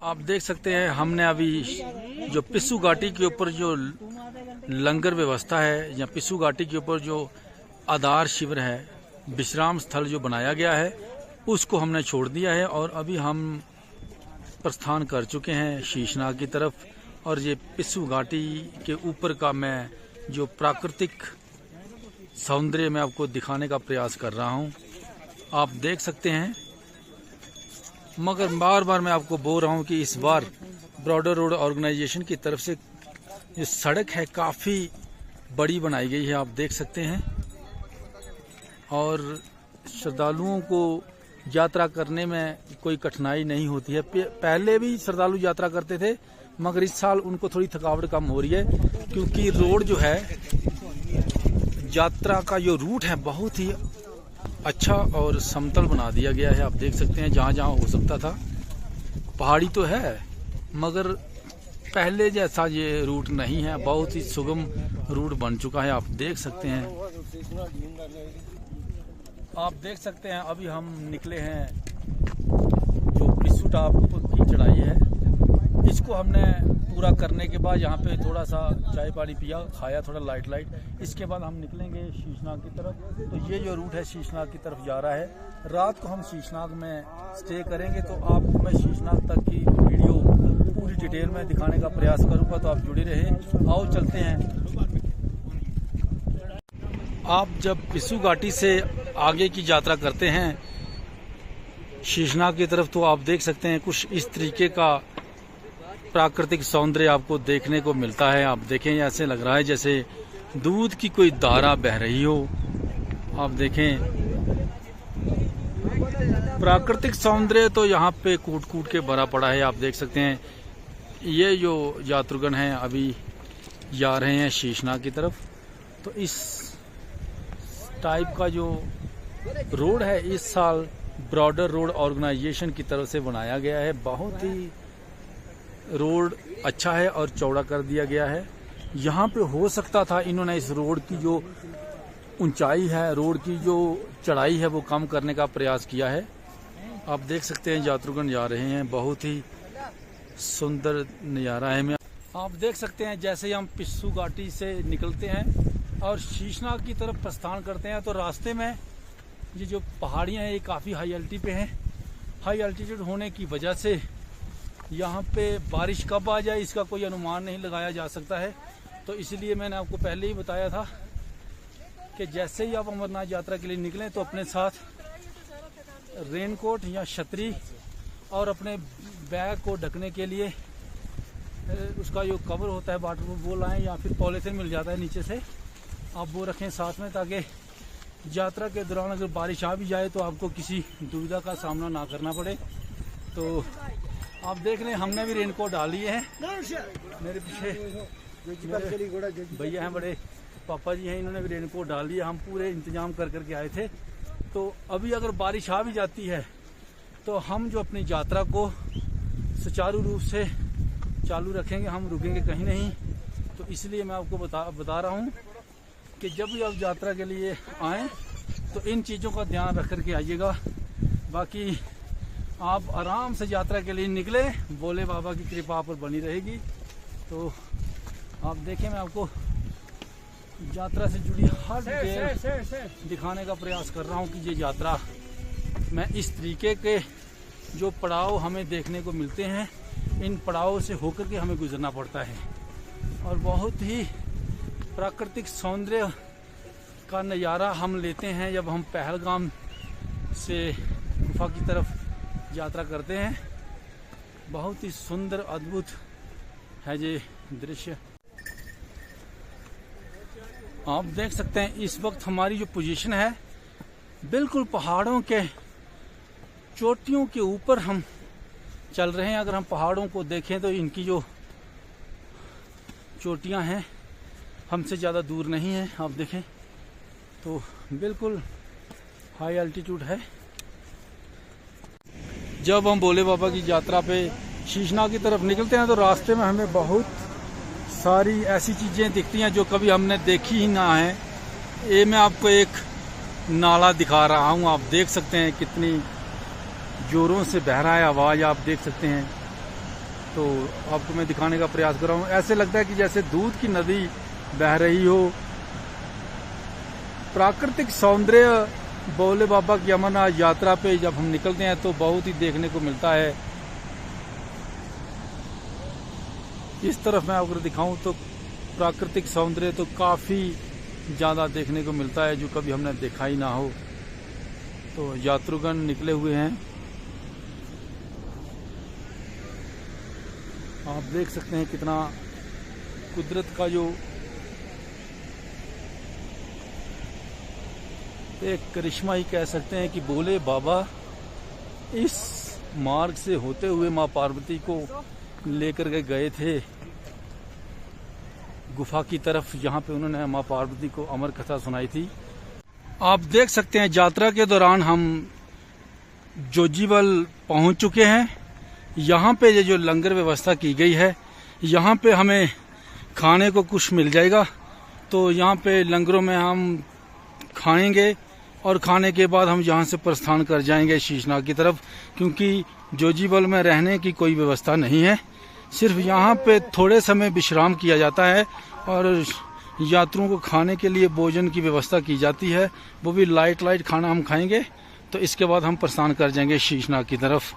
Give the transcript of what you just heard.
आप देख सकते हैं हमने अभी जो पिस्सू घाटी के ऊपर जो लंगर व्यवस्था है या पिस्सू घाटी के ऊपर जो आधार शिविर है, विश्राम स्थल जो बनाया गया है, उसको हमने छोड़ दिया है और अभी हम प्रस्थान कर चुके हैं शीशनाग की तरफ। और ये पिस्सू घाटी के ऊपर का मैं जो प्राकृतिक सौंदर्य में आपको दिखाने का प्रयास कर रहा हूँ, आप देख सकते हैं। मगर बार बार मैं आपको बोल रहा हूँ कि इस बार बॉर्डर रोड ऑर्गेनाइजेशन की तरफ से ये सड़क है काफ़ी बड़ी बनाई गई है, आप देख सकते हैं। और श्रद्धालुओं को यात्रा करने में कोई कठिनाई नहीं होती है। पहले भी श्रद्धालु यात्रा करते थे, मगर इस साल उनको थोड़ी थकावट कम हो रही है, क्योंकि रोड जो है, यात्रा का जो रूट है, बहुत ही अच्छा और समतल बना दिया गया है। आप देख सकते हैं जहाँ जहाँ हो सकता था। पहाड़ी तो है, मगर पहले जैसा ये रूट नहीं है, बहुत ही सुगम रूट बन चुका है। आप देख सकते हैं, आप देख सकते हैं। अभी हम निकले हैं जो पिस्सू टॉप की चढ़ाई है, इसको हमने पूरा करने के बाद यहाँ पे थोड़ा सा चाय पानी पिया, खाया थोड़ा लाइट। इसके बाद हम निकलेंगे शीशनाग की तरफ। तो ये जो रूट है शीशनाग की तरफ जा रहा है। रात को हम शीशनाग में स्टे करेंगे, तो आपको मैं शीशनाग तक की वीडियो पूरी डिटेल में दिखाने का प्रयास करूँगा, तो आप जुड़े रहे। आओ चलते हैं। आप जब पिस्सू घाटी से आगे की यात्रा करते हैं शीशनाग की तरफ, तो आप देख सकते हैं कुछ इस तरीके का प्राकृतिक सौंदर्य आपको देखने को मिलता है। आप देखें, ऐसे लग रहा है जैसे दूध की कोई धारा बह रही हो। आप देखें, प्राकृतिक सौंदर्य तो यहाँ पे कूट कूट के भरा पड़ा है। आप देख सकते हैं, ये जो यात्रुगण हैं अभी जा रहे हैं शीशनाग की तरफ। तो इस टाइप का जो रोड है, इस साल बॉर्डर रोड ऑर्गेनाइजेशन की तरफ से बनाया गया है। बहुत ही रोड अच्छा है और चौड़ा कर दिया गया है। यहाँ पे हो सकता था इन्होंने इस रोड की जो ऊंचाई है, रोड की जो चढ़ाई है, वो कम करने का प्रयास किया है। आप देख सकते हैं यात्रुगण जा रहे हैं, बहुत ही सुंदर नज़ारा है। आप देख सकते हैं जैसे हम पिस्सू घाटी से निकलते हैं और शीशनाग की तरफ प्रस्थान करते हैं, तो रास्ते में ये जो पहाड़ियाँ हैं, ये काफ़ी हाई एल्टीट्यूड पे हैं। हाई एल्टीट्यूड होने की वजह से यहाँ पे बारिश कब आ जाए इसका कोई अनुमान नहीं लगाया जा सकता है। तो इसलिए मैंने आपको पहले ही बताया था कि जैसे ही आप अमरनाथ यात्रा के लिए निकलें, तो अपने साथ रेनकोट या छतरी और अपने बैग को ढकने के लिए उसका जो कवर होता है वाटरप्रूफ, वो लाएँ, या फिर पॉलीथिन मिल जाता है नीचे से, आप वो रखें साथ में, ताकि यात्रा के दौरान अगर बारिश आ भी जाए तो आपको किसी दुविधा का सामना ना करना पड़े। तो आप देख रहे हैं, हमने भी रेनकोट डाल लिए हैं। मेरे पीछे भैया हैं, बड़े पापा जी हैं, इन्होंने भी रेनकोट डाल लिया। हम पूरे इंतजाम कर करके आए थे। तो अभी अगर बारिश आ भी जाती है, तो हम जो अपनी यात्रा को सुचारू रूप से चालू रखेंगे, हम रुकेंगे कहीं नहीं। तो इसलिए मैं आपको बता रहा हूँ कि जब भी आप यात्रा के लिए आएँ, तो इन चीज़ों का ध्यान रख करके आइएगा। बाकी आप आराम से यात्रा के लिए निकले, भोले बाबा की कृपा आप पर बनी रहेगी। तो आप देखें, मैं आपको यात्रा से जुड़ी हर डिटेल दिखाने का प्रयास कर रहा हूं कि ये यात्रा में इस तरीके के जो पड़ाव हमें देखने को मिलते हैं, इन पड़ावों से होकर के हमें गुजरना पड़ता है। और बहुत ही प्राकृतिक सौंदर्य का नज़ारा हम लेते हैं जब हम पहलगाम से गुफा की तरफ यात्रा करते हैं। बहुत ही सुंदर अद्भुत है ये दृश्य। आप देख सकते हैं इस वक्त हमारी जो पोजीशन है, बिल्कुल पहाड़ों के चोटियों के ऊपर हम चल रहे हैं। अगर हम पहाड़ों को देखें तो इनकी जो चोटियां हैं हमसे ज़्यादा दूर नहीं है। आप देखें तो बिल्कुल हाई एल्टीट्यूड है। जब हम भोले बाबा की यात्रा पे शीशनाग की तरफ निकलते हैं, तो रास्ते में हमें बहुत सारी ऐसी चीज़ें दिखती हैं जो कभी हमने देखी ही ना है। ये मैं आपको एक नाला दिखा रहा हूँ, आप देख सकते हैं कितनी जोरों से बह रहा है आवाज़, आप देख सकते हैं। तो आपको मैं दिखाने का प्रयास कर रहा हूँ। ऐसे लगता है कि जैसे दूध की नदी बह रही हो। प्राकृतिक सौंदर्य भोले बाबा की अमरनाथ यात्रा पे जब हम निकलते हैं तो बहुत ही देखने को मिलता है। इस तरफ मैं अगर दिखाऊं तो प्राकृतिक सौंदर्य तो काफ़ी ज़्यादा देखने को मिलता है, जो कभी हमने देखा ही ना हो। तो यात्रुगण निकले हुए हैं, आप देख सकते हैं कितना कुदरत का जो एक करिश्मा ही कह सकते हैं कि भोले बाबा इस मार्ग से होते हुए माँ पार्वती को लेकर के गए थे गुफा की तरफ, जहाँ पे उन्होंने माँ पार्वती को अमर कथा सुनाई थी। आप देख सकते हैं यात्रा के दौरान हम जोजीबल पहुंच चुके हैं। यहाँ पे ये जो लंगर व्यवस्था की गई है, यहाँ पे हमें खाने को कुछ मिल जाएगा। तो यहाँ पे लंगरों में हम खाएंगे और खाने के बाद हम यहाँ से प्रस्थान कर जाएंगे शीशनाग की तरफ, क्योंकि जोजीबल में रहने की कोई व्यवस्था नहीं है। सिर्फ यहाँ पे थोड़े समय विश्राम किया जाता है और यात्रियों को खाने के लिए भोजन की व्यवस्था की जाती है, वो भी लाइट खाना हम खाएंगे। तो इसके बाद हम प्रस्थान कर जाएंगे शीशनाग की तरफ।